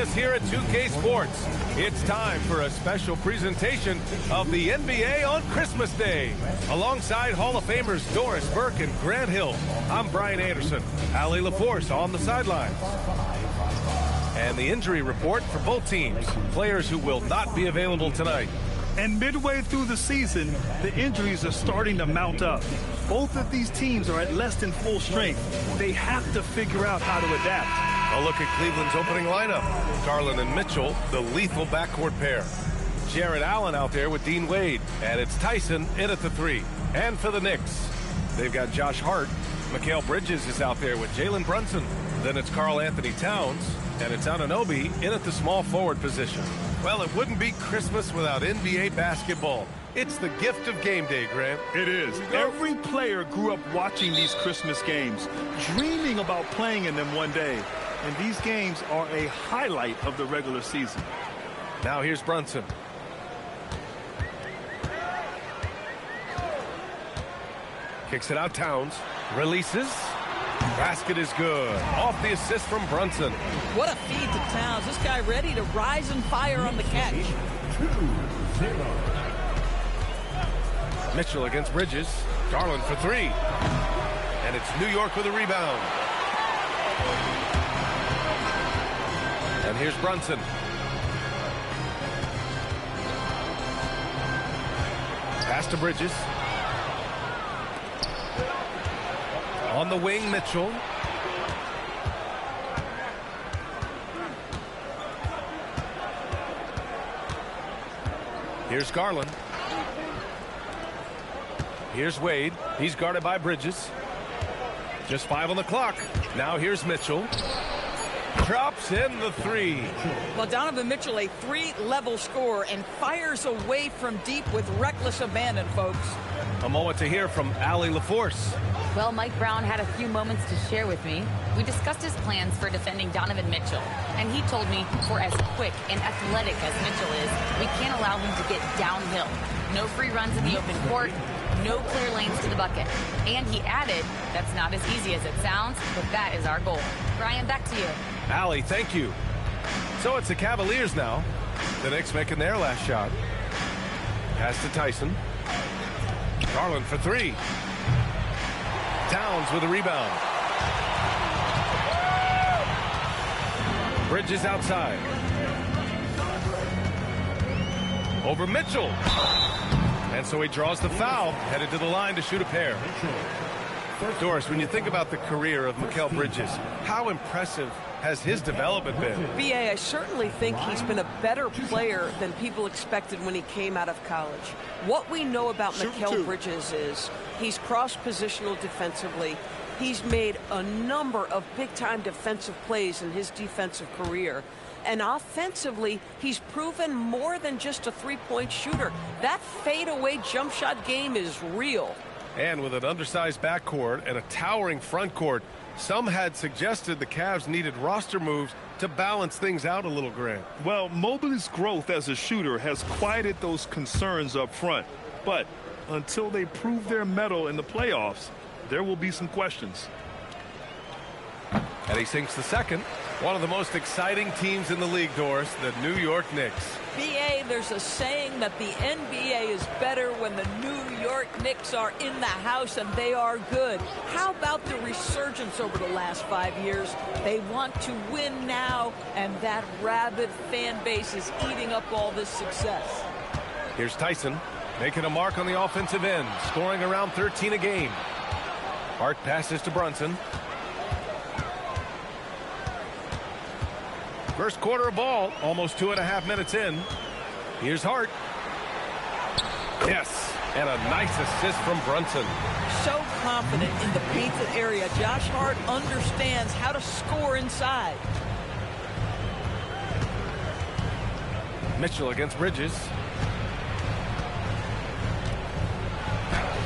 us here at 2K Sports. It's time for a special presentation of the NBA on Christmas Day. Alongside Hall of Famers Doris Burke and Grant Hill, I'm Brian Anderson. Allie LaForce on the sidelines. And the injury report for both teams. Players who will not be available tonight. And midway through the season, the injuries are starting to mount up. Both of these teams are at less than full strength. They have to figure out how to adapt. A look at Cleveland's opening lineup. Garland and Mitchell, the lethal backcourt pair. Jarrett Allen out there with Dean Wade. And it's Tyson in at the 3. And for the Knicks, they've got Josh Hart. Mikal Bridges is out there with Jalen Brunson. Then it's Karl Anthony Towns. And it's Anunoby in at the small forward position. Well, it wouldn't be Christmas without NBA basketball. It's the gift of game day, Grant. It is. Every player grew up watching these Christmas games, dreaming about playing in them one day. And these games are a highlight of the regular season. Now here's Brunson. Kicks it out, Towns. Releases. Basket is good. Off the assist from Brunson. What a feed to Towns. This guy ready to rise and fire on the catch. 2-0. Mitchell against Bridges. Garland for 3. And it's New York with a rebound. And here's Brunson. Pass to Bridges. On the wing, Mitchell. Here's Garland. Here's Wade. He's guarded by Bridges. Just 5 on the clock. Now here's Mitchell. Drops in the 3. Well, Donovan Mitchell, a 3-level scorer, and fires away from deep with reckless abandon, folks. A moment to hear from Allie LaForce. Well, Mike Brown had a few moments to share with me. We discussed his plans for defending Donovan Mitchell, and he told me for as quick and athletic as Mitchell is, we can't allow him to get downhill. No free runs in the open court, no clear lanes to the bucket. And he added, that's not as easy as it sounds, but that is our goal. Brian, back to you. Allie, thank you. So it's the Cavaliers now. The Knicks making their last shot. Pass to Tyson. Garland for 3. Towns with a rebound. Bridges outside. Over Mitchell. And so he draws the foul, headed to the line to shoot a pair. Doris, when you think about the career of Mikal Bridges, how impressive has his development been? B.A., I certainly think he's been a better player than people expected when he came out of college. What we know about Mikal Bridges is he's cross-positional defensively. He's made a number of big-time defensive plays in his defensive career. And offensively, he's proven more than just a three-point shooter. That fadeaway jump shot game is real. And with an undersized backcourt and a towering front court, some had suggested the Cavs needed roster moves to balance things out a little, Grant. Well, Mobley's growth as a shooter has quieted those concerns up front. But until they prove their mettle in the playoffs, there will be some questions. And he sinks the second. One of the most exciting teams in the league, Doris, the New York Knicks. B.A., there's a saying that the NBA is better when the New York Knicks are in the house, and they are good. How about the resurgence over the last 5 years? They want to win now, and that rabid fan base is eating up all this success. Here's Tyson making a mark on the offensive end, scoring around 13 a game. Hart passes to Brunson. First quarter of ball, almost 2.5 minutes in. Here's Hart. Yes, and a nice assist from Brunson. So confident in the painted area. Josh Hart understands how to score inside. Mitchell against Bridges.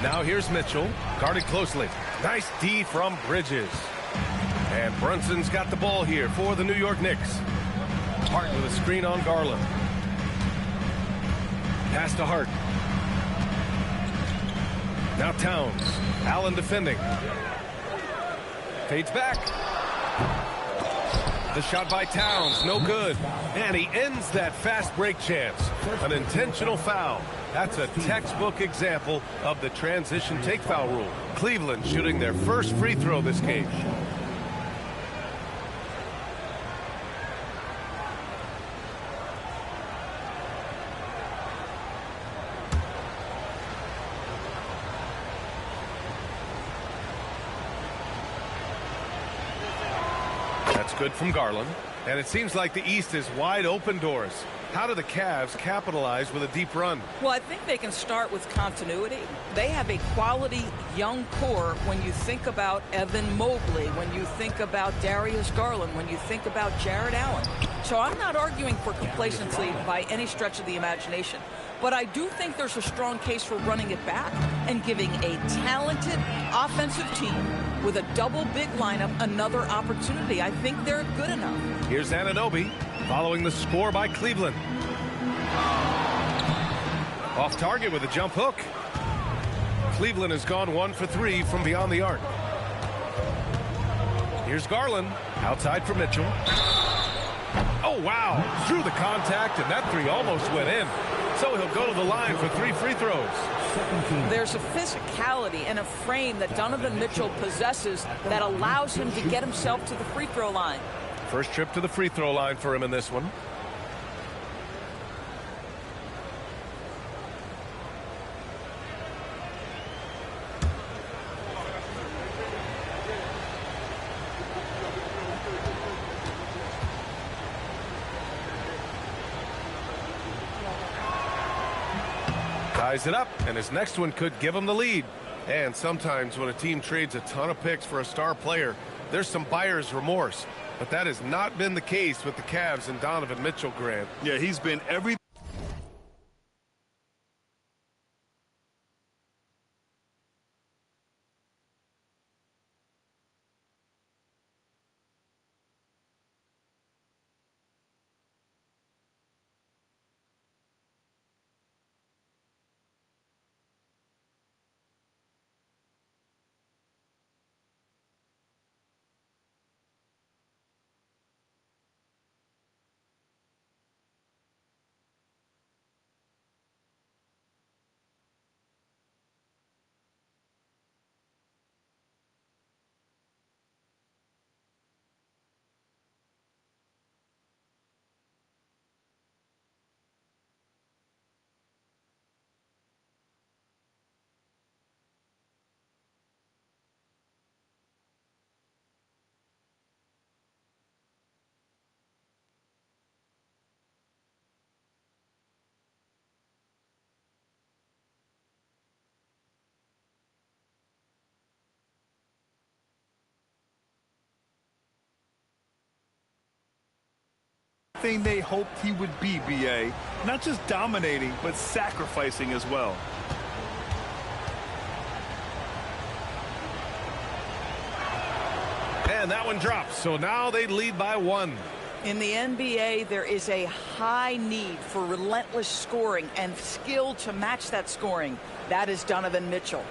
Now here's Mitchell, guarded closely. Nice D from Bridges. And Brunson's got the ball here for the New York Knicks. Hart with a screen on Garland. Pass to Hart. Now Towns. Allen defending. Fades back. The shot by Towns, no good. And he ends that fast break chance. An intentional foul. That's a textbook example of the transition take foul rule. Cleveland shooting their first free throw this game. That's good from Garland. And it seems like the East is wide open doors. How do the Cavs capitalize with a deep run? Well, I think they can start with continuity. They have a quality young core when you think about Evan Mobley, when you think about Darius Garland, when you think about Jared Allen. So I'm not arguing for complacency by any stretch of the imagination. But I do think there's a strong case for running it back and giving a talented offensive team with a double big lineup another opportunity. I think they're good enough. Here's Anunoby following the score by Cleveland. Off target with a jump hook. Cleveland has gone 1 for 3 from beyond the arc. Here's Garland outside for Mitchell. Oh, wow. Through the contact, and that three almost went in. So he'll go to the line for 3 free throws. There's a physicality and a frame that Donovan Mitchell possesses that allows him to get himself to the free throw line. First trip to the free throw line for him in this one. Ties it up, and his next one could give him the lead. And sometimes when a team trades a ton of picks for a star player, there's some buyer's remorse. But that has not been the case with the Cavs and Donovan Mitchell, Grant. Yeah, he's been every thing they hoped he would be, BA. Not just dominating, but sacrificing as well. And that one drops, so now they lead by 1. In the NBA, there is a high need for relentless scoring and skill to match that scoring. That is Donovan Mitchell.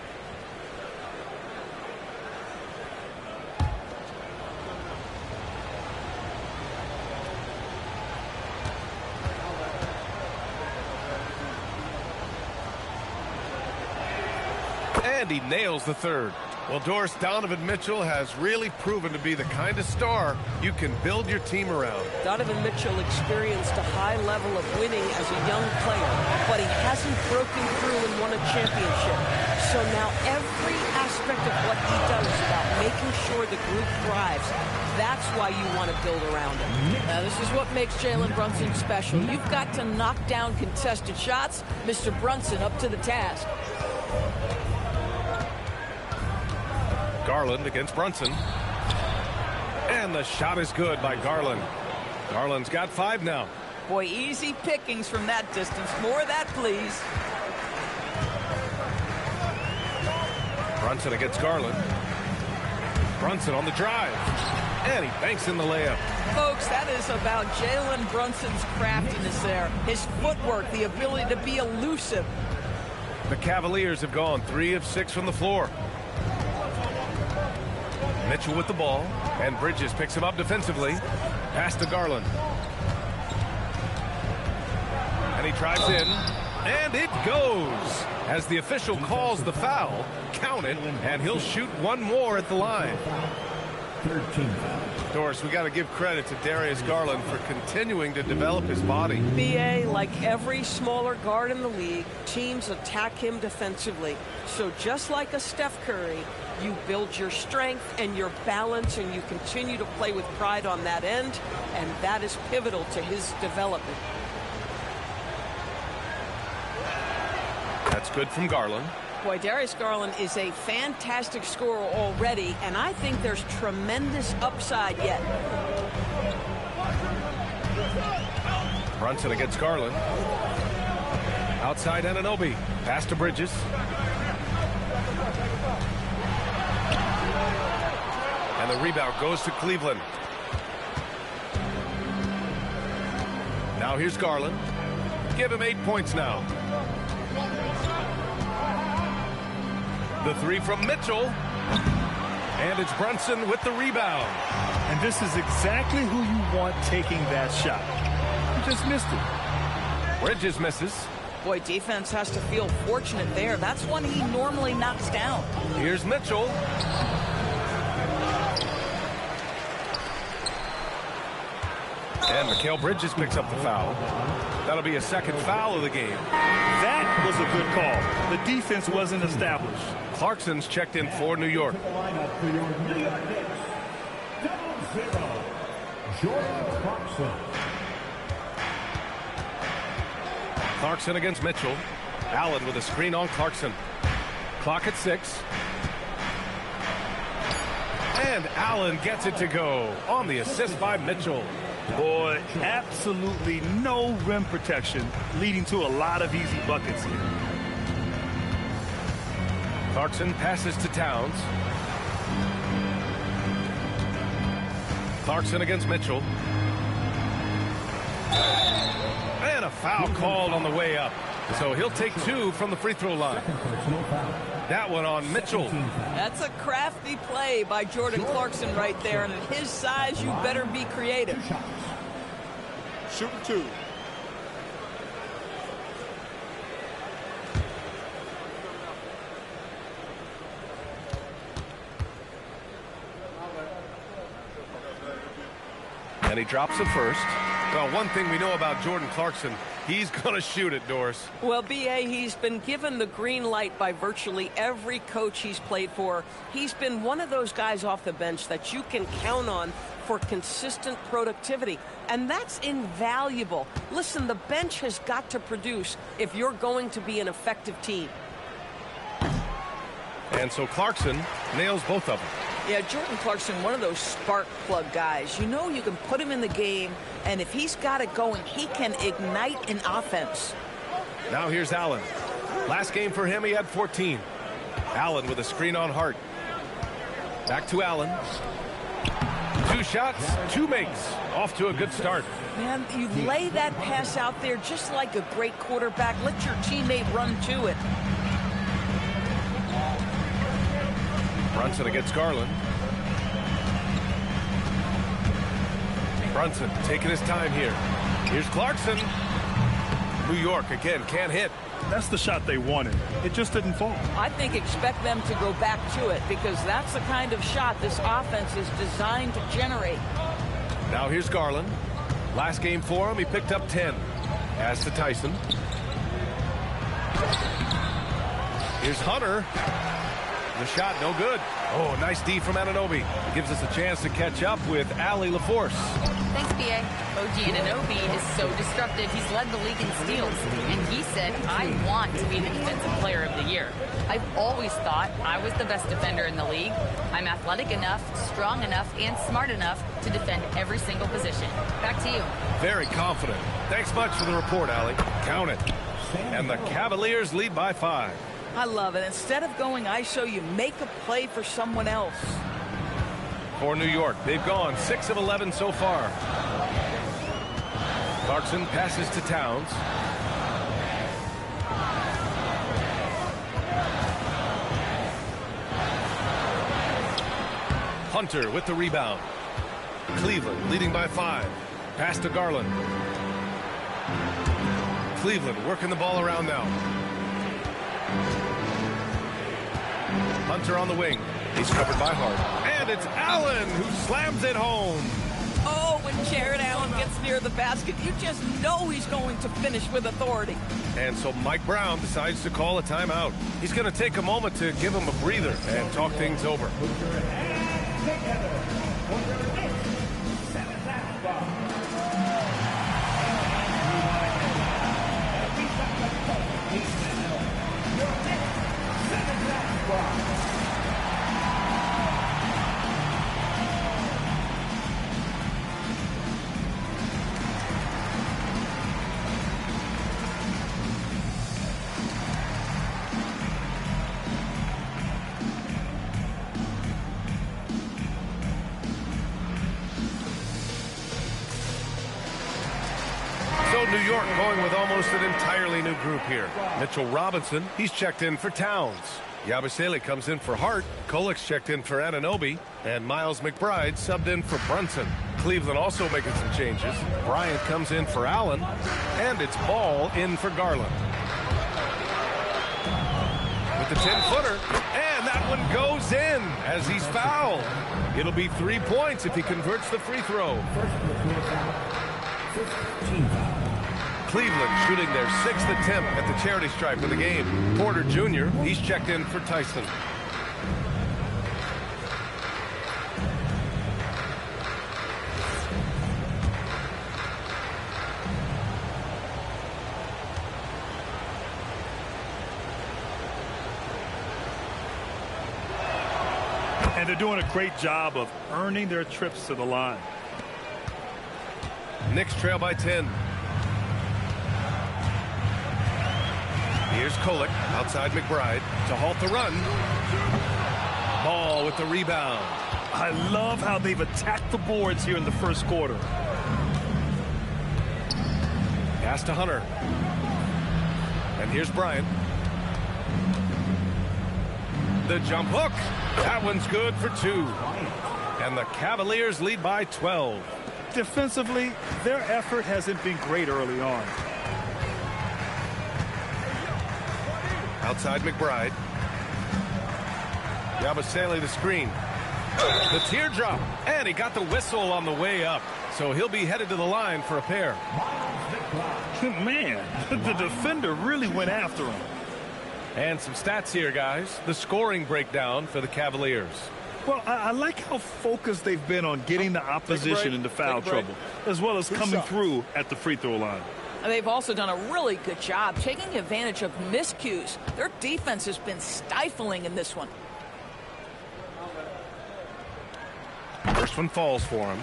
And he nails the third. Well, Doris, Donovan Mitchell has really proven to be the kind of star you can build your team around. Donovan Mitchell experienced a high level of winning as a young player, but he hasn't broken through and won a championship. So now every aspect of what he does is about making sure the group thrives. That's why you want to build around him. Now, this is what makes Jalen Brunson special. You've got to knock down contested shots. Mr. Brunson up to the task. Garland against Brunson. And the shot is good by Garland. Garland's got 5 now. Boy, easy pickings from that distance. More of that, please. Brunson against Garland. Brunson on the drive. And he banks in the layup. Folks, that is about Jalen Brunson's craftiness there. His footwork, the ability to be elusive. The Cavaliers have gone 3 of 6 from the floor. Mitchell with the ball, and Bridges picks him up defensively. Pass to Garland. And he drives in. And it goes. As the official calls the foul, count it, and he'll shoot one more at the line. 13. Doris, we got to give credit to Darius Garland for continuing to develop his body. BA, like every smaller guard in the league, teams attack him defensively. So just like a Steph Curry, you build your strength and your balance, and you continue to play with pride on that end, and that is pivotal to his development. That's good from Garland. Boy, Darius Garland is a fantastic scorer already, and I think there's tremendous upside yet. Brunson against Garland. Outside Anunoby. Pass to Bridges. And the rebound goes to Cleveland. Now here's Garland. Give him 8 points now. The three from Mitchell. And it's Brunson with the rebound. And this is exactly who you want taking that shot. He just missed it. Bridges misses. Boy, defense has to feel fortunate there. That's one he normally knocks down. Here's Mitchell. And Mikal Bridges picks up the foul. That'll be a second foul of the game. That was a good call. The defense wasn't established. Clarkson's checked in for New York. Lineup for your New York Knicks. 0-0. Jordan Clarkson. Clarkson against Mitchell. Allen with a screen on Clarkson. Clock at 6. And Allen gets it to go on the assist by Mitchell. Boy, absolutely no rim protection, leading to a lot of easy buckets here. Clarkson passes to Towns. Clarkson against Mitchell. And a foul called on the way up. So he'll take 2 from the free throw line. That one on Mitchell. That's a crafty play by Jordan Clarkson right there. And at his size, you better be creative. Shooting 2. And he drops it first. Well, one thing we know about Jordan Clarkson, he's going to shoot it, Doris. Well, BA, he's been given the green light by virtually every coach he's played for. He's been one of those guys off the bench that you can count on for consistent productivity, and that's invaluable. Listen, the bench has got to produce if you're going to be an effective team. And so Clarkson nails both of them. Yeah, Jordan Clarkson, one of those spark plug guys. You know you can put him in the game, and if he's got it going, he can ignite an offense. Now here's Allen. Last game for him, he had 14. Allen with a screen on Hart. Back to Allen. 2 shots, 2 makes. Off to a good start. Man, you lay that pass out there just like a great quarterback. Let your teammate run to it. Brunson against Garland. Brunson taking his time here. Here's Clarkson. New York again can't hit. That's the shot they wanted. It just didn't fall. I think expect them to go back to it because that's the kind of shot this offense is designed to generate. Now here's Garland. Last game for him, he picked up 10. Pass to Tyson. Here's Hunter. The shot, no good. Oh, nice D from Anunoby. Gives us a chance to catch up with Allie LaForce. Thanks, BA. OG Anunoby is so disruptive. He's led the league in steals. And he said, I want to be the defensive player of the year. I've always thought I was the best defender in the league. I'm athletic enough, strong enough, and smart enough to defend every single position. Back to you. Very confident. Thanks much for the report, Allie. Count it. And the Cavaliers lead by 5. I love it. Instead of going ISO, you make a play for someone else. For New York, they've gone 6 of 11 so far. Clarkson passes to Towns. Hunter with the rebound. Cleveland leading by 5. Pass to Garland. Cleveland working the ball around now. Hunter on the wing. He's covered by Hart. And it's Allen who slams it home. Oh, when Jared Allen gets near the basket, you just know he's going to finish with authority. And so Mike Brown decides to call a timeout. He's going to take a moment to give him a breather and talk things over. New York going with almost an entirely new group here. Mitchell Robinson, he's checked in for Towns. Yabusele comes in for Hart. Kolik's checked in for Anunoby. And Miles McBride subbed in for Brunson. Cleveland also making some changes. Bryant comes in for Allen. And it's Ball in for Garland. With the 10-footer. And that one goes in as he's fouled. It'll be 3 points if he converts the free throw. Cleveland shooting their 6th attempt at the charity stripe of the game. Porter Jr., he's checked in for Tyson. And they're doing a great job of earning their trips to the line. Knicks trail by 10. Here's Kolik outside McBride to halt the run. Ball with the rebound. I love how they've attacked the boards here in the first quarter. Pass to Hunter. And here's Bryant. The jump hook. That one's good for 2. And the Cavaliers lead by 12. Defensively, their effort hasn't been great early on. Outside McBride. Yabusele the screen. The teardrop. And he got the whistle on the way up. So he'll be headed to the line for a pair. Man, the defender really went after him. And some stats here, guys. The scoring breakdown for the Cavaliers. Well, I like how focused they've been on getting the opposition into foul trouble, as well as coming through at the free throw line. And they've also done a really good job taking advantage of miscues. Their defense has been stifling in this one. First one falls for him.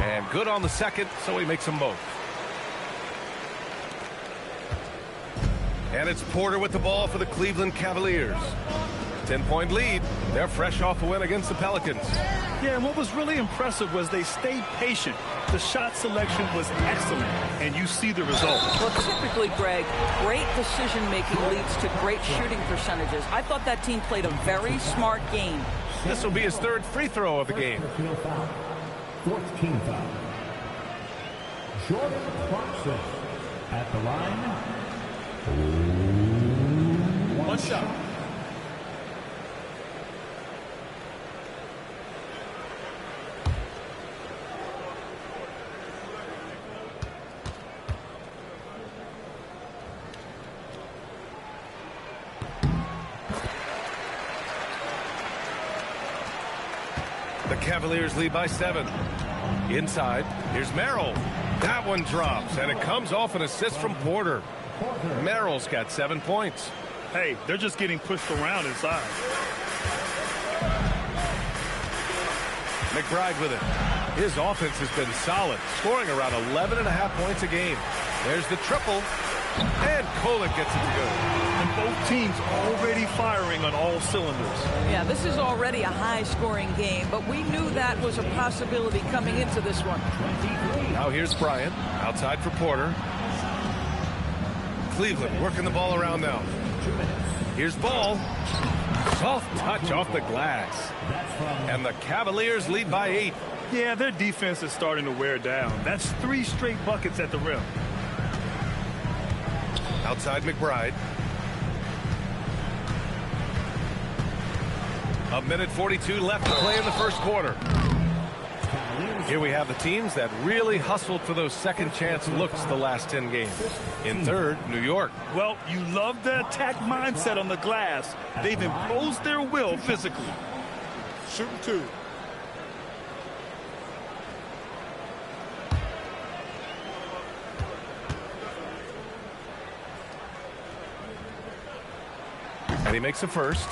And good on the second, so he makes them both. And it's Porter with the ball for the Cleveland Cavaliers. 10-point lead. They're fresh off a win against the Pelicans. Yeah, and what was really impressive was they stayed patient. The shot selection was excellent, and you see the result. Well, typically, Greg, great decision-making leads to great shooting percentages. I thought that team played a very smart game. This will be his 3rd free throw of the game. 4th team foul. Jordan Clarkson at the line. One shot. The Cavaliers lead by 7. Inside, here's Merrill. That one drops, and it comes off an assist from Porter. Merrill's got 7 points. Hey, they're just getting pushed around inside. McBride with it. His offense has been solid, scoring around 11.5 points a game. There's the triple, And Kolek gets it to go. And both teams already firing on all cylinders. Yeah, this is already a high-scoring game, but we knew that was a possibility coming into this one. Now here's Bryant, outside for Porter. Cleveland working the ball around now. Here's Ball. Soft touch off the glass. And the Cavaliers lead by 8. Yeah, their defense is starting to wear down. That's 3 straight buckets at the rim. Outside McBride. A minute 42 left to play in the first quarter. Here we have the teams that really hustled for those second chance looks the last 10 games. In third, New York. Well, you love the attack mindset on the glass. They've imposed their will physically. Shooting 2. And he makes a first.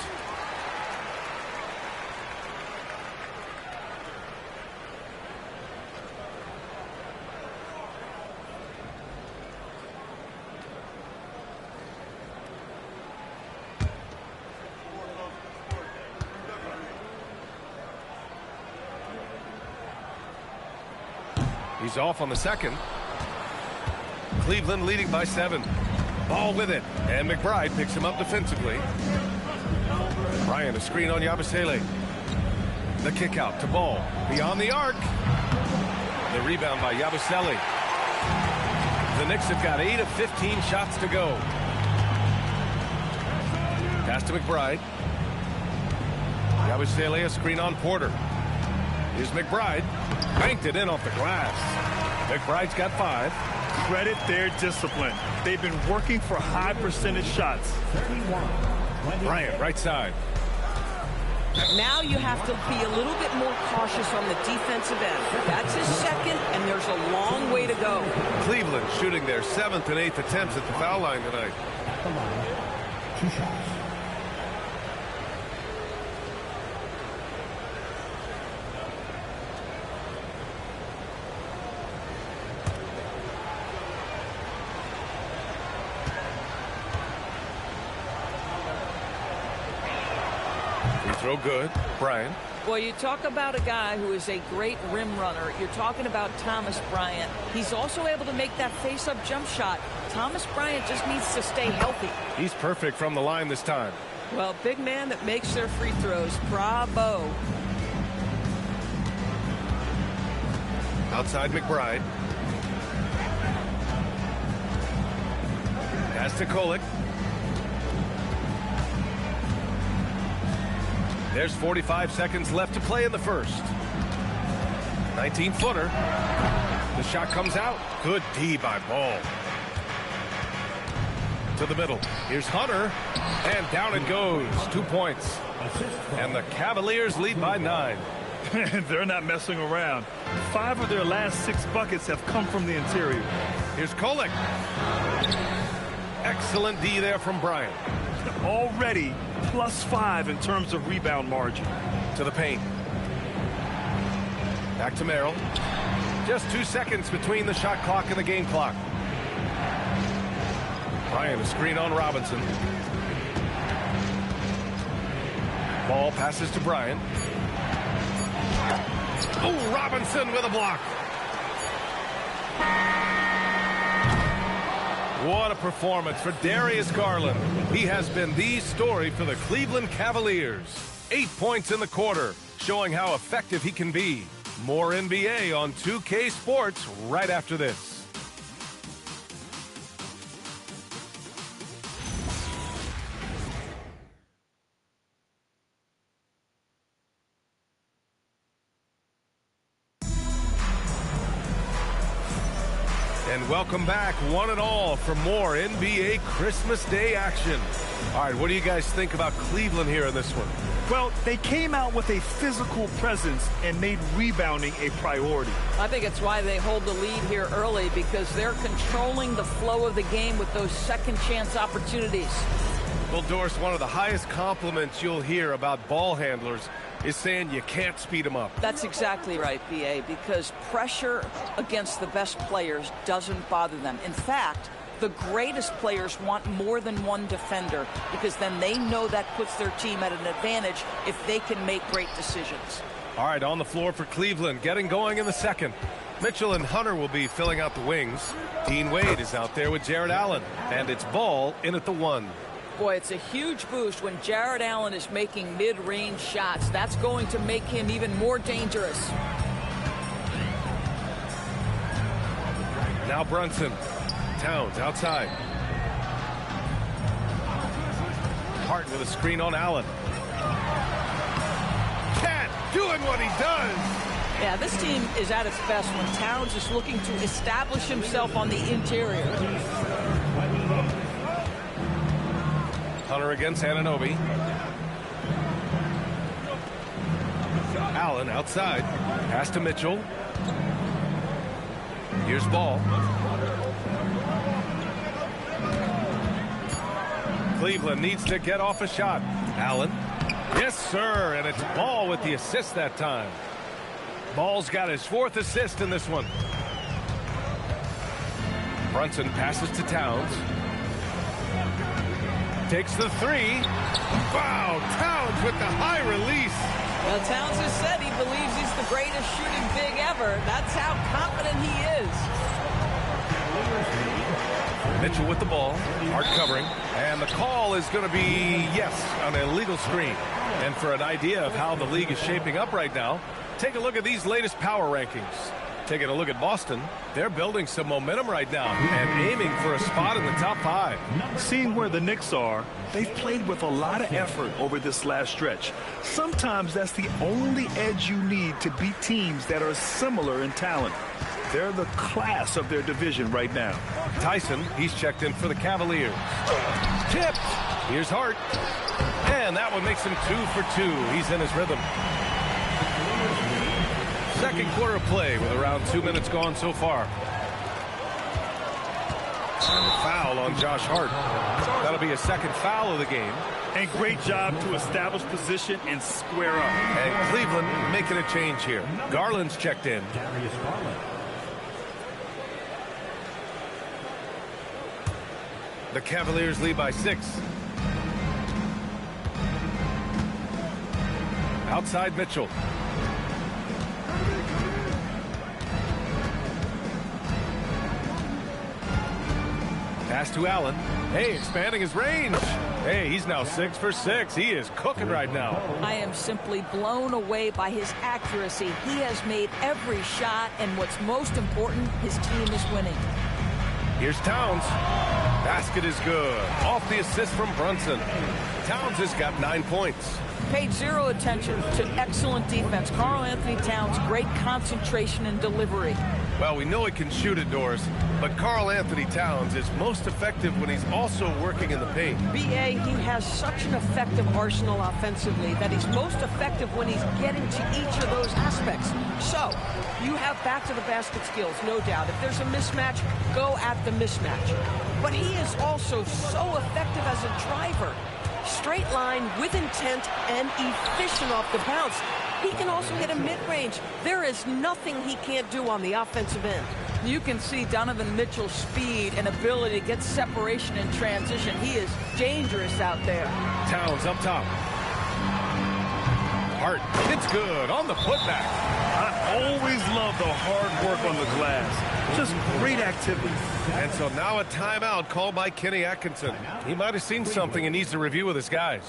He's off on the second. Cleveland leading by 7. Ball with it. And McBride picks him up defensively. Bryant a screen on Yabusele. The kick out to Ball. Beyond the arc. The rebound by Yabusele. The Knicks have got 8 of 15 shots to go. Pass to McBride. Yabusele a screen on Porter. Here's McBride. Banked it in off the glass. McBride's got 5. Credit their discipline. They've been working for high percentage shots. Bryant, right side. Now you have to be a little bit more cautious on the defensive end. That's his second, and there's a long way to go. Cleveland shooting their 7th and 8th attempts at the foul line tonight. Come on. 2 shots. Throw good. Bryant. Well, you talk about a guy who is a great rim runner. You're talking about Thomas Bryant. He's also able to make that face-up jump shot. Thomas Bryant just needs to stay healthy. He's perfect from the line this time. Well, big man that makes their free throws. Bravo. Outside McBride. Pass to Kolek. There's 45 seconds left to play in the first. 19-footer. The shot comes out. Good D by Ball. To the middle. Here's Hunter. And down it goes. 2 points. And the Cavaliers lead by 9. They're not messing around. 5 of their last 6 buckets have come from the interior. Here's Kolek. Excellent D there from Bryant. Already +5 in terms of rebound margin. To the paint. Back to Merrill. Just 2 seconds between the shot clock and the game clock. Bryant a screen on Robinson. Ball passes to Bryant. Oh, Robinson with a block. What a performance for Darius Garland. He has been the story for the Cleveland Cavaliers. 8 points in the quarter, showing how effective he can be. More NBA on 2K Sports right after this. And welcome back, one and all, for more NBA Christmas Day action. All right, what do you guys think about Cleveland here in this one? Well, they came out with a physical presence and made rebounding a priority. I think it's why they hold the lead here early, because they're controlling the flow of the game with those second chance opportunities. Well, Doris, one of the highest compliments you'll hear about ball handlers is saying you can't speed them up. That's exactly right, B.A., because pressure against the best players doesn't bother them. In fact, The greatest players want more than one defender because then they know that puts their team at an advantage if they can make great decisions. All right, on the floor for Cleveland, getting going in the second. Mitchell and Hunter will be filling out the wings. Dean Wade is out there with Jared Allen, and it's Ball in at the 1. Boy, it's a huge boost when Jared Allen is making mid-range shots. That's going to make him even more dangerous. Now Brunson. Towns outside. Hart with a screen on Allen. Cat doing what he does. Yeah, this team is at its best when Towns is looking to establish himself on the interior. Hunter against Anunoby. Allen outside. Pass to Mitchell. Here's Ball. Cleveland needs to get off a shot. Allen. Yes, sir. And it's Ball with the assist that time. Ball's got his 4th assist in this one. Brunson passes to Towns. Takes the 3. Wow, Towns with the high release. Well, Towns has said he believes he's the greatest shooting big ever. That's how confident he is. Mitchell with the ball. Hart covering. And the call is going to be, yes, an illegal screen. And for an idea of how the league is shaping up right now, take a look at these latest power rankings. Taking a look at Boston, they're building some momentum right now and aiming for a spot in the top 5. Seeing where the Knicks are, they've played with a lot of effort over this last stretch. Sometimes that's the only edge you need to beat teams that are similar in talent. They're the class of their division right now. Tyson, he's checked in for the Cavaliers. Tip. Here's Hart. And that one makes him 2 for 2. He's in his rhythm. Second quarter of play with around 2 minutes gone so far. And a foul on Josh Hart. That'll be a second foul of the game. And great job to establish position and square up. And Cleveland making a change here. Garland's checked in. The Cavaliers lead by 6. Outside Mitchell. Pass to Allen. Hey, expanding his range. Hey, he's now 6 for 6. He is cooking right now. I am simply blown away by his accuracy. He has made every shot, and what's most important, his team is winning. Here's Towns. Basket is good. Off the assist from Brunson. Towns has got 9 points. Paid zero attention to excellent defense. Karl-Anthony Towns, great concentration and delivery. Well, we know he can shoot it, Doris, but Karl-Anthony Towns is most effective when he's also working in the paint. B.A., he has such an effective arsenal offensively that he's most effective when he's getting to each of those aspects. So, you have back-to-the-basket skills, no doubt. If there's a mismatch, go at the mismatch. But he is also so effective as a driver. Straight line, with intent, and efficient off the bounce. He can also hit a mid-range. There is nothing he can't do on the offensive end. You can see Donovan Mitchell's speed and ability to get separation in transition. He is dangerous out there. Towns up top. Hart, it's good on the putback. I always love the hard work on the glass. Just great activity. And so now a timeout called by Kenny Atkinson. He might have seen something and needs to review with his guys.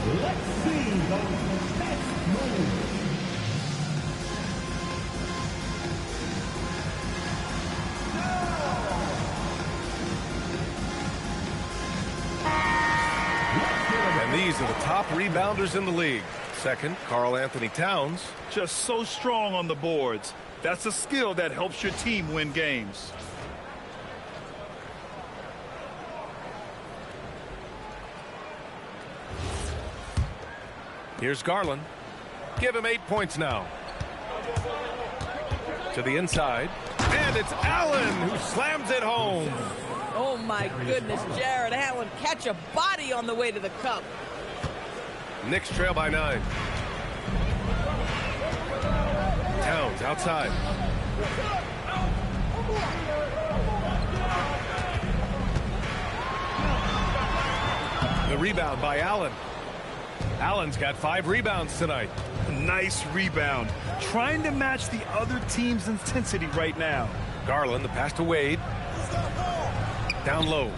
Let's see those next moves. And these are the top rebounders in the league. Second, Karl Anthony Towns. Just so strong on the boards. That's a skill that helps your team win games. Here's Garland. Give him 8 points now. To the inside. And it's Allen who slams it home. Oh, my goodness, Jared Allen catch a body on the way to the cup. Knicks trail by 9. Towns outside. The rebound by Allen. Allen's got 5 rebounds tonight. Nice rebound. Trying to match the other team's intensity right now. Garland, the pass to Wade. Down low.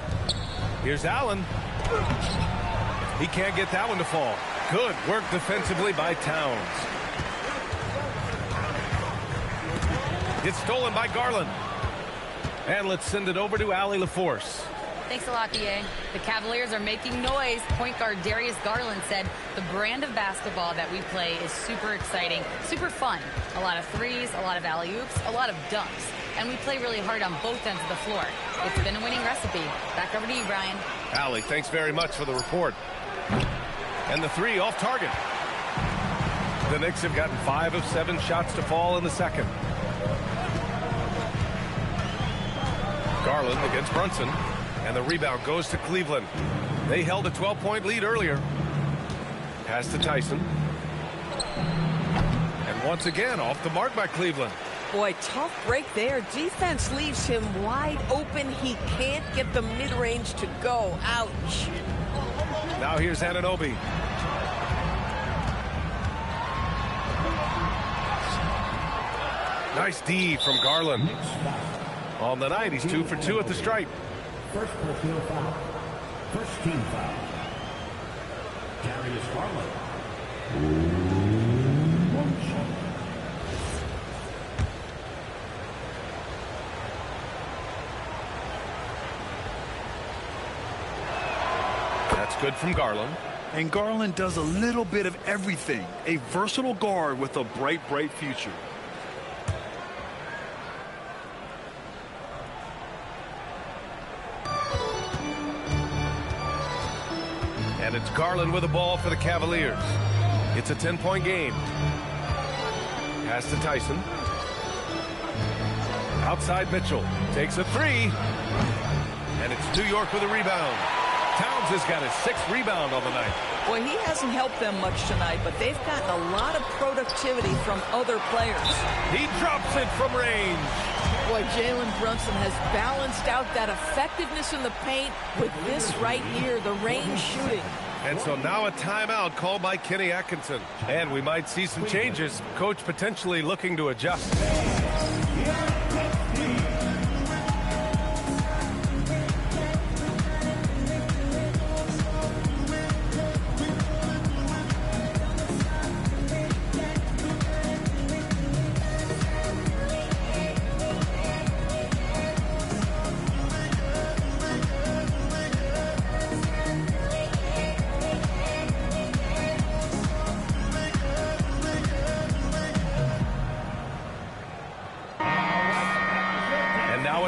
Here's Allen. He can't get that one to fall. Good work defensively by Towns. It's stolen by Garland. And let's send it over to Allie LaForce. Thanks a lot, BA. The Cavaliers are making noise. Point guard Darius Garland said the brand of basketball that we play is super exciting, super fun. A lot of threes, a lot of alley-oops, a lot of dunks. And we play really hard on both ends of the floor. It's been a winning recipe. Back over to you, Brian. Allie, thanks very much for the report. And the 3 off target. The Knicks have gotten 5 of 7 shots to fall in the second. Garland against Brunson. And the rebound goes to Cleveland. They held a 12-point lead earlier. Pass to Tyson. And once again, off the mark by Cleveland. Boy, tough break there. Defense leaves him wide open. He can't get the mid-range to go. Ouch. Now here's Anunoby. Nice D from Garland. On the night, he's 2 for 2 at the stripe. First personal foul. First team foul. Darius Garland. That's good from Garland. And Garland does a little bit of everything. A versatile guard with a bright, bright future. And it's Garland with the ball for the Cavaliers. It's a 10-point game. Pass to Tyson. Outside Mitchell. Takes a 3. And it's New York with a rebound. Towns has got his 6th rebound on the night. Well, he hasn't helped them much tonight, but they've gotten a lot of productivity from other players. He drops it from range. Boy, Jalen Brunson has balanced out that effectiveness in the paint with this right here, the range shooting. And so now a timeout called by Kenny Atkinson. And we might see some changes. Coach potentially looking to adjust.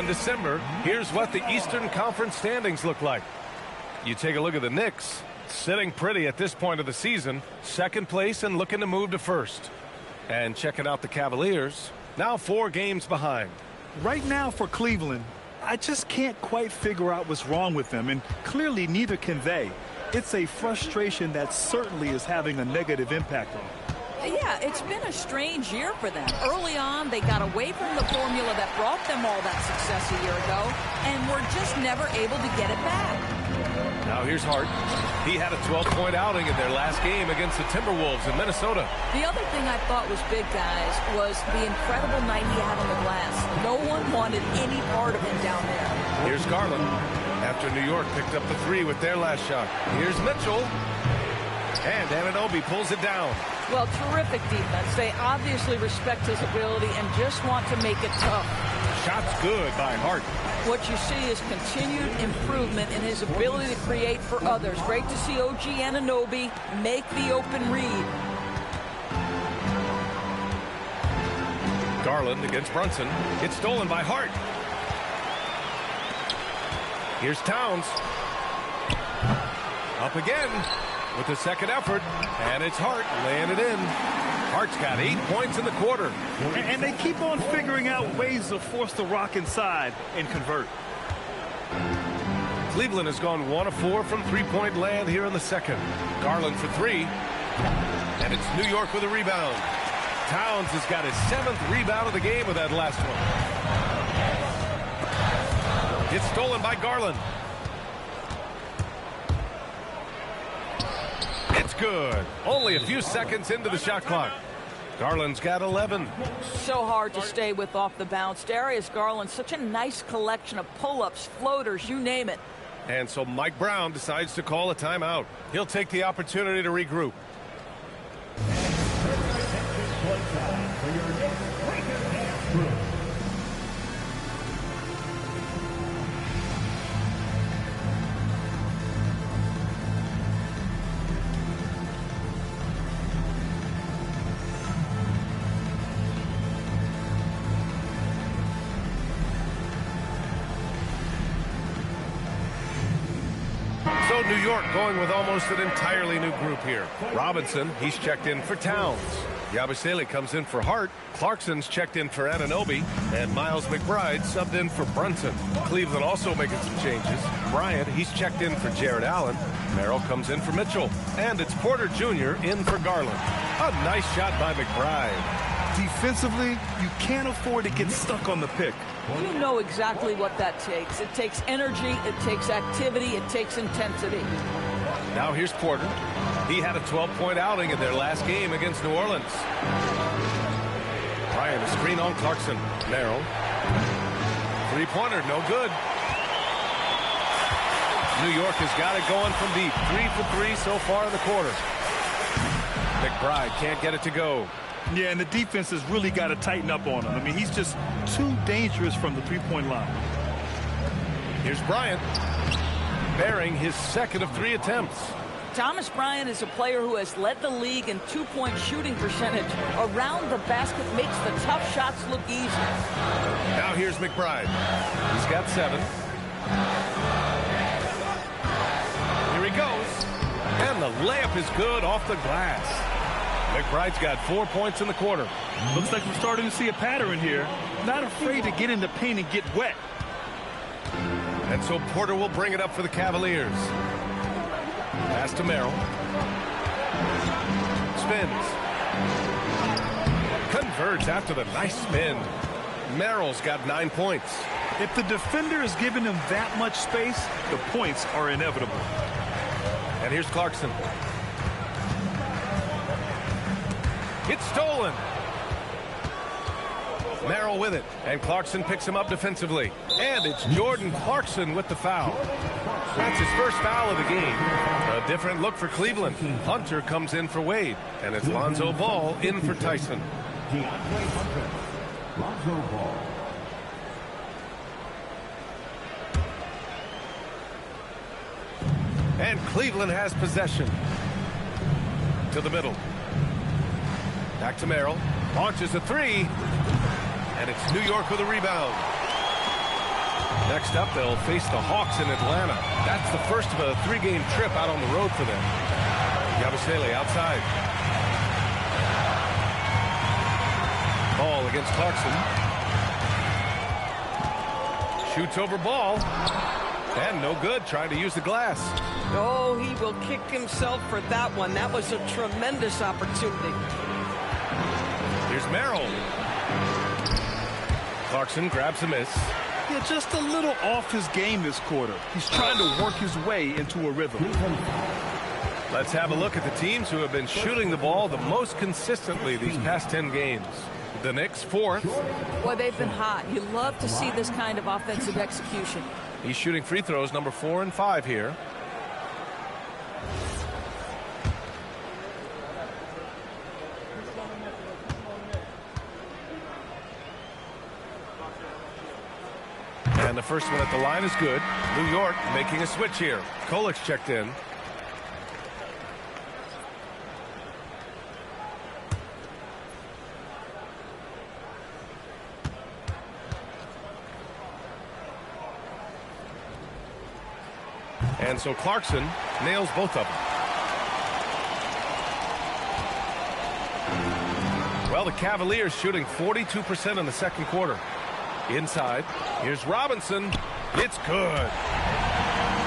December, here's what the Eastern Conference standings look like. You take a look at the Knicks, sitting pretty at this point of the season, 2nd place and looking to move to 1st. And checking out the Cavaliers, now 4 games behind. Right now for Cleveland, I just can't quite figure out what's wrong with them, and clearly neither can they. It's a frustration that certainly is having a negative impact on them. Yeah, it's been a strange year for them. Early on, they got away from the formula that brought them all that success a year ago, and were just never able to get it back. Now here's Hart. He had a 12-point outing in their last game against the Timberwolves in Minnesota. The other thing I thought was big, guys, was the incredible night he had on the glass. No one wanted any part of him down there. Here's Garland. After New York picked up the 3 with their last shot. Here's Mitchell. And Anunoby pulls it down. Well, terrific defense. They obviously respect his ability and just want to make it tough. Shot's good by Hart. What you see is continued improvement in his ability to create for others. Great to see OG Anunoby make the open read. Garland against Brunson. It's stolen by Hart. Here's Towns. Up again with the second effort, and it's Hart laying it in. Hart's got 8 points in the quarter. And they keep on figuring out ways to force the rock inside and convert. Cleveland has gone 1 of 4 from three-point land here in the second. Garland for 3. And it's New York with a rebound. Towns has got his 7th rebound of the game with that last one. It's stolen by Garland. It's good. Only a few seconds into the shot clock. Garland's got 11. So hard to stay with off the bounce. Darius Garland, such a nice collection of pull-ups, floaters, you name it. And so Mike Brown decides to call a timeout. He'll take the opportunity to regroup. So New York going with almost an entirely new group here. Robinson, he's checked in for Towns. Yabusele comes in for Hart. Clarkson's checked in for Anunoby. And Miles McBride subbed in for Brunson. Cleveland also making some changes. Bryant, he's checked in for Jared Allen. Merrill comes in for Mitchell. And it's Porter Jr. in for Garland. A nice shot by McBride. Defensively, you can't afford to get stuck on the pick. You know exactly what that takes. It takes energy, it takes activity, it takes intensity. Now here's Porter. He had a 12-point outing in their last game against New Orleans. Ryan, a screen on Clarkson. Merrill. Three-pointer, no good. New York has got it going from deep. 3 for 3 so far in the quarter. McBride can't get it to go. Yeah, and the defense has really got to tighten up on him. I mean, he's just too dangerous from the three-point line. Here's Bryant. Bearing his second of 3 attempts. Thomas Bryant is a player who has led the league in two-point shooting percentage. Around the basket makes the tough shots look easy. Now here's McBride. He's got 7. Here he goes. And the layup is good off the glass. McBride's got 4 points in the quarter. Looks like we're starting to see a pattern here. Not afraid to get in the paint and get wet. And so Porter will bring it up for the Cavaliers. Pass to Merrill. Spins. Converts after the nice spin. Merrill's got 9 points. If the defender is giving him that much space, the points are inevitable. And here's Clarkson. It's stolen. Merrill with it. And Clarkson picks him up defensively. And it's Jordan Clarkson with the foul. That's his first foul of the game. A different look for Cleveland. Hunter comes in for Wade. And it's Lonzo Ball in for Tyson. Lonzo Ball. And Cleveland has possession. To the middle. Back to Merrill. Launches a 3. And it's New York with a rebound. Next up, they'll face the Hawks in Atlanta. That's the first of a 3-game trip out on the road for them. Yabusele outside. Ball against Clarkson. Shoots over Ball. And no good, trying to use the glass. Oh, he will kick himself for that one. That was a tremendous opportunity. Here's Merrill. Clarkson grabs a miss. Yeah, just a little off his game this quarter. He's trying to work his way into a rhythm. Let's have a look at the teams who have been shooting the ball the most consistently these past 10 games. The Knicks, 4th. Boy, they've been hot. You love to see this kind of offensive execution. He's shooting free throws number 4 and 5 here. And the first one at the line is good. New York making a switch here. Kolik's checked in. And so Clarkson nails both of them. Well, the Cavaliers shooting 42% in the second quarter. Inside, here's Robinson. It's good.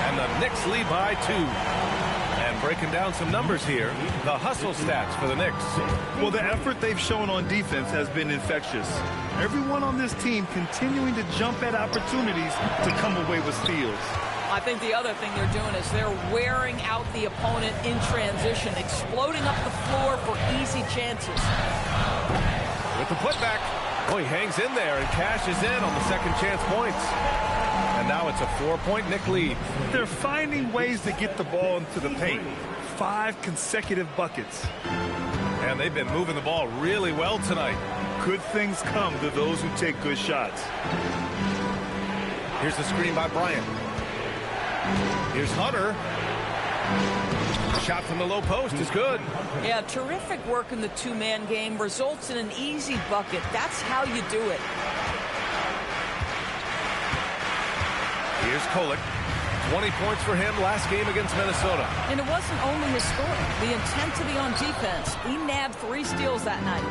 And the Knicks lead by 2. And breaking down some numbers here, the hustle stats for the Knicks. Well, the effort they've shown on defense has been infectious. Everyone on this team continuing to jump at opportunities to come away with steals. I think the other thing they're doing is they're wearing out the opponent in transition, exploding up the floor for easy chances. With the putback, oh, he hangs in there and cashes in on the second chance points. And now it's a 4-point Knick lead. They're finding ways to get the ball into the paint. 5 consecutive buckets. And they've been moving the ball really well tonight. Good things come to those who take good shots. Here's the screen by Bryant. Here's Hunter. Shot from the low post is good. Yeah, terrific work in the two-man game results in an easy bucket. That's how you do it. Here's Kolek. 20 points for him last game against Minnesota. And it wasn't only his scoring. The intensity on defense. He nabbed 3 steals that night.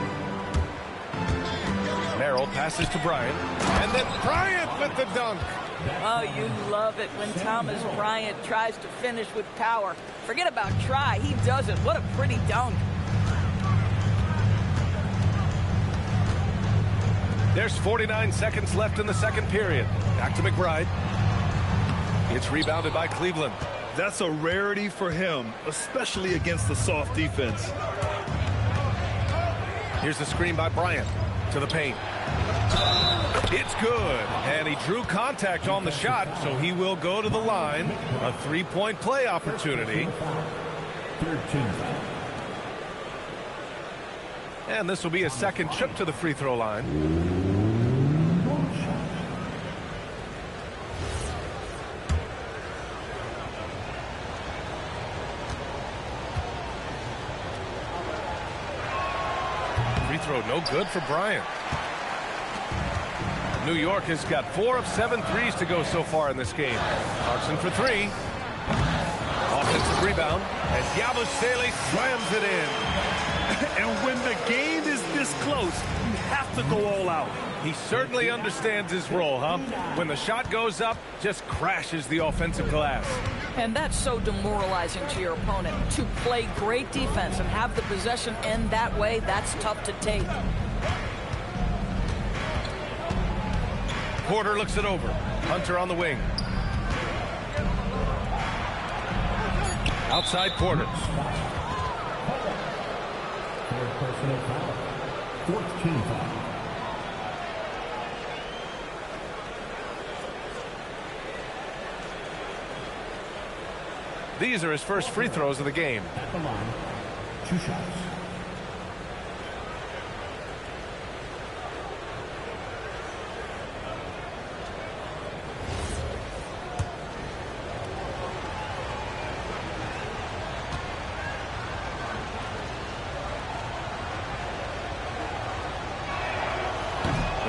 Merrill passes to Bryant. And then Bryant with the dunk. Oh, you love it when Thomas Bryant tries to finish with power. Forget about try. He does it. What a pretty dunk. There's 49 seconds left in the second period. Back to McBride. It's rebounded by Cleveland. That's a rarity for him, especially against the soft defense. Here's the screen by Bryant to the paint. It's good. And he drew contact on the shot, so he will go to the line. A 3-point play opportunity. 13. And this will be a second trip to the free throw line. Free throw no good for Bryant. New York has got 4 of 7 threes to go so far in this game. Clarkson for 3. Offensive rebound. And Yabusele slams it in. And when the game is this close, you have to go all out. He certainly understands his role, huh? When the shot goes up, just crashes the offensive glass. And that's so demoralizing to your opponent. To play great defense and have the possession end that way, that's tough to take. Porter looks it over. Hunter on the wing. Outside Porter. Personal foul. 14 foul. These are his first free throws of the game. At the line, 2 shots.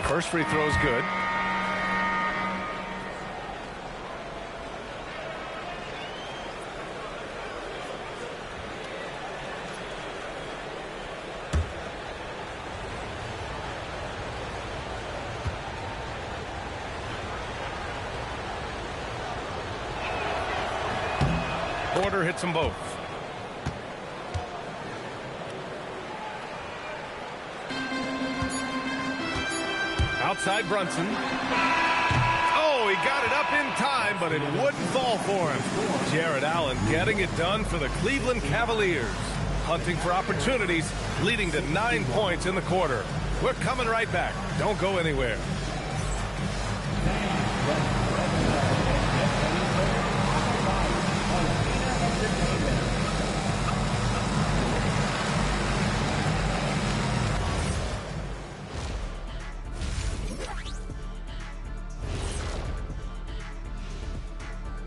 First free throw is good. Porter hits them both. Outside Brunson. Oh, he got it up in time, but it wouldn't fall for him. Jared Allen getting it done for the Cleveland Cavaliers. Hunting for opportunities, leading to 9 points in the quarter. We're coming right back. Don't go anywhere.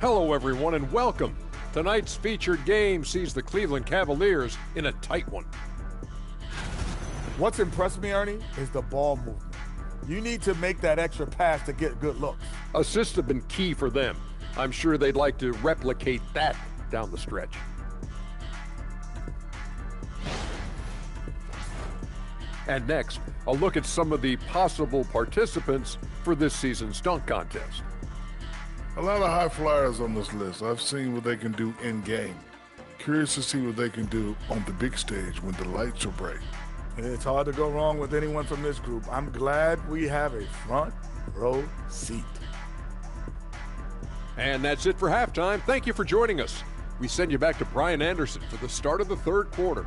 Hello, everyone, and welcome. Tonight's featured game sees the Cleveland Cavaliers in a tight one. What's impressed me, Ernie, is the ball movement. You need to make that extra pass to get good looks. Assists have been key for them. I'm sure they'd like to replicate that down the stretch. And next, a look at some of the possible participants for this season's dunk contest. A lot of high flyers on this list. I've seen what they can do in game. Curious to see what they can do on the big stage when the lights are bright. It's hard to go wrong with anyone from this group. I'm glad we have a front row seat. And that's it for halftime. Thank you for joining us. We send you back to Brian Anderson for the start of the third quarter.